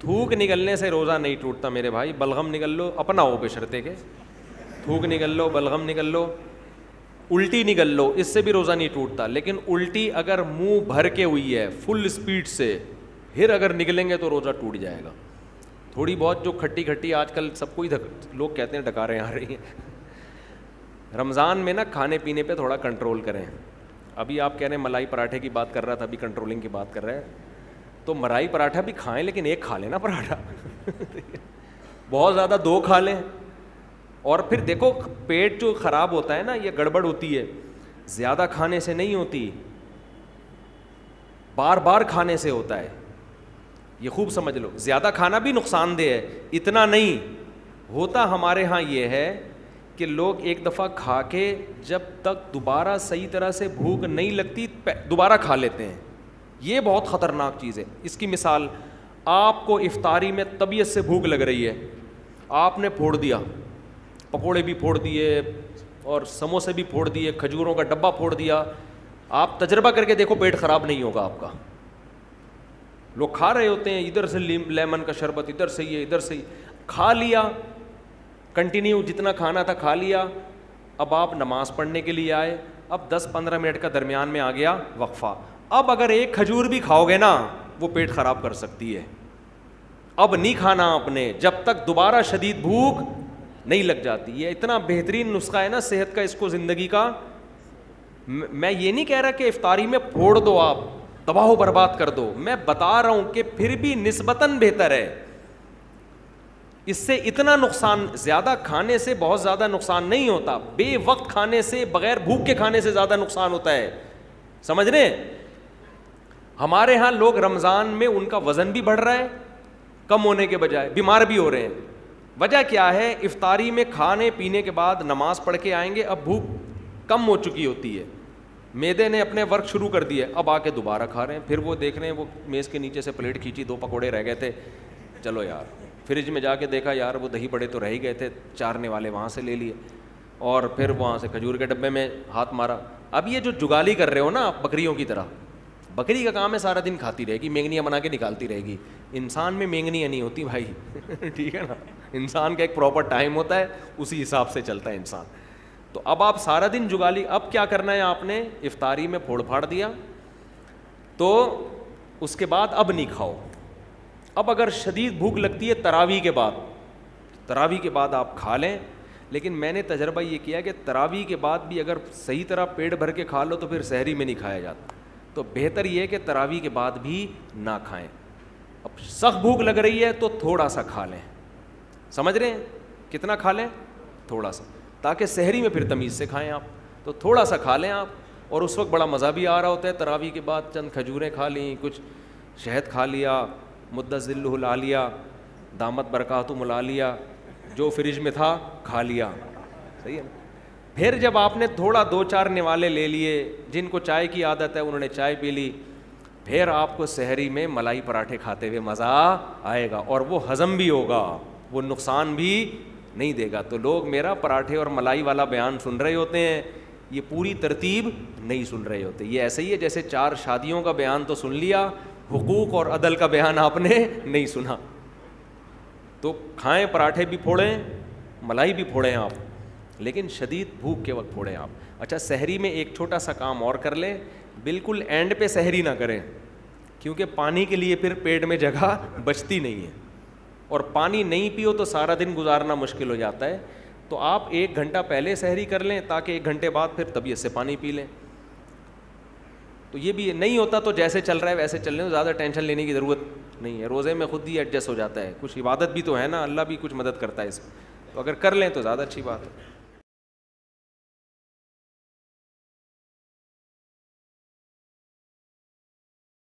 تھوک نکلنے سے روزہ نہیں ٹوٹتا میرے بھائی. بلغم نکل لو اپنا ہو بشرطے کے, تھوک نکل لو, بلغم نکل لو, الٹی نکل لو, اس سے بھی روزہ نہیں ٹوٹتا. لیکن الٹی اگر منہ بھر کے ہوئی ہے فل اسپیڈ سے, پھر اگر نکلیں گے تو روزہ ٹوٹ جائے گا. تھوڑی بہت جو کھٹی کھٹی آج کل سب کو ہی لوگ کہتے ہیں ڈکاریں آ رہی ہیں. رمضان میں نا کھانے پینے پہ تھوڑا کنٹرول کریں. ابھی آپ کہہ رہے ہیں ملائی پراٹھے کی بات کر رہا تھا, ابھی کنٹرولنگ کی بات کر رہے ہیں, تو ملائی پراٹھا بھی کھائیں لیکن ایک کھا لیں نا پراٹھا. بہت زیادہ دو کھا لیں. اور پھر دیکھو پیٹ جو خراب ہوتا ہے نا, یہ گڑبڑ ہوتی ہے, زیادہ کھانے سے نہیں ہوتی, بار بار کھانے سے ہوتا ہے. یہ خوب سمجھ لو, زیادہ کھانا بھی نقصان دہ ہے, اتنا نہیں ہوتا. ہمارے ہاں یہ ہے کہ لوگ ایک دفعہ کھا کے جب تک دوبارہ صحیح طرح سے بھوک نہیں لگتی دوبارہ کھا لیتے ہیں. یہ بہت خطرناک چیز ہے. اس کی مثال, آپ کو افطاری میں طبیعت سے بھوک لگ رہی ہے, آپ نے پھوڑ دیا, پکوڑے بھی پھوڑ دیے اور سموسے بھی پھوڑ دیے, کھجوروں کا ڈبہ پھوڑ دیا. آپ تجربہ کر کے دیکھو پیٹ خراب نہیں ہوگا آپ کا. لوگ کھا رہے ہوتے ہیں, ادھر سے لیمن کا شربت, ادھر سے یہ, ادھر سے کھا لیا, کنٹینیو جتنا کھانا تھا کھا لیا. اب آپ نماز پڑھنے کے لیے آئے, اب 10-15 منٹ کا درمیان میں آ گیا وقفہ. اب اگر ایک کھجور بھی کھاؤ گے نا وہ پیٹ خراب کر سکتی ہے. اب نہیں کھانا آپ نے جب تک دوبارہ شدید بھوک نہیں لگ جاتی. یہ اتنا بہترین نسخہ ہے نا صحت کا, اس کو زندگی کا. میں یہ نہیں کہہ رہا کہ افطاری میں پھوڑ دو, آپ تباہ و برباد کر دو. میں بتا رہا ہوں کہ پھر بھی نسبتاً بہتر ہے. اس سے اتنا نقصان, زیادہ کھانے سے بہت زیادہ نقصان نہیں ہوتا, بے وقت کھانے سے, بغیر بھوک کے کھانے سے زیادہ نقصان ہوتا ہے. سمجھ رہے ہیں؟ ہمارے ہاں لوگ رمضان میں ان کا وزن بھی بڑھ رہا ہے کم ہونے کے بجائے, بیمار بھی ہو رہے ہیں. وجہ کیا ہے؟ افطاری میں کھانے پینے کے بعد نماز پڑھ کے آئیں گے, اب بھوک کم ہو چکی ہوتی ہے, معدے نے اپنے ورک شروع کر دیا, اب آ کے دوبارہ کھا رہے ہیں. پھر وہ دیکھ رہے ہیں وہ میز کے نیچے سے پلیٹ کھینچی, 2 پکوڑے رہ گئے تھے, چلو یار. فریج میں جا کے دیکھا, یار وہ دہی بڑے تو رہ ہی گئے تھے, چارنے والے وہاں سے لے لیے, اور پھر وہاں سے کھجور کے ڈبے میں ہاتھ مارا. اب یہ جو جگالی کر رہے ہو نا آپ بکریوں کی طرح, بکری کا کام ہے سارا دن کھاتی رہے گی, مینگنیاں بنا کے نکالتی رہے گی. انسان میں مینگنیاں نہیں ہوتی بھائی. ٹھیک ہے نا, انسان کا ایک پراپر ٹائم ہوتا ہے, اسی حساب سے چلتا ہے انسان. تو اب آپ سارا دن جگالی, اب کیا کرنا ہے آپ نے؟ افطاری میں پھوڑ پھاڑ دیا تو اس کے بعد اب نہیں کھاؤ. اب اگر شدید بھوک لگتی ہے تراویح کے بعد آپ کھا لیں. لیکن میں نے تجربہ یہ کیا کہ تراویح کے بعد بھی اگر صحیح طرح پیٹ بھر کے کھا لو تو پھر سحری میں نہیں کھایا جاتا. تو بہتر یہ ہے کہ تراویح کے بعد بھی نہ کھائیں. اب سخت بھوک لگ رہی ہے تو تھوڑا سا کھا لیں. سمجھ رہے ہیں؟ کتنا کھا لیں؟ تھوڑا سا, تاکہ سحری میں پھر تمیز سے کھائیں آپ. تو تھوڑا سا کھا لیں آپ, اور اس وقت بڑا مزہ بھی آ رہا ہوتا ہے. تراویح کے بعد چند کھجوریں کھا لیں, کچھ شہد کھا لیا, مدت ذلہ لا لیا, دامت برکاتہ ملا لیا, جو فریج میں تھا کھا لیا. صحیح ہے. پھر جب آپ نے تھوڑا 2-4 نوالے لے لیے, جن کو چائے کی عادت ہے انہوں نے چائے پی لی, پھر آپ کو سحری میں ملائی پراٹھے کھاتے ہوئے مزہ آئے گا, اور وہ ہضم بھی ہوگا, وہ نقصان بھی نہیں دے گا. تو لوگ میرا پراٹھے اور ملائی والا بیان سن رہے ہوتے ہیں, یہ پوری ترتیب نہیں سن رہے ہوتے. یہ ایسے ہی ہے جیسے 4 شادیوں کا بیان تو سن لیا, حقوق اور عدل کا بیان آپ نے نہیں سنا. تو کھائیں, پراٹھے بھی پھوڑیں, ملائی بھی پھوڑیں آپ, لیکن شدید بھوک کے وقت پھوڑیں آپ. اچھا, سحری میں ایک چھوٹا سا کام اور کر لیں, بالکل اینڈ پہ سحری نہ کریں, کیونکہ پانی کے لیے پھر پیٹ میں جگہ بچتی نہیں ہے, اور پانی نہیں پیو تو سارا دن گزارنا مشکل ہو جاتا ہے. تو آپ 1 گھنٹہ پہلے سحری کر لیں, تاکہ 1 گھنٹے بعد پھر طبیعت سے پانی پی لیں. تو یہ بھی نہیں ہوتا تو جیسے چل رہا ہے ویسے چل رہے ہیں, زیادہ ٹینشن لینے کی ضرورت نہیں ہے. روزے میں خود ہی ایڈجسٹ ہو جاتا ہے, کچھ عبادت بھی تو ہے نا, اللہ بھی کچھ مدد کرتا ہے اس میں, تو اگر کر لیں تو زیادہ اچھی بات ہے.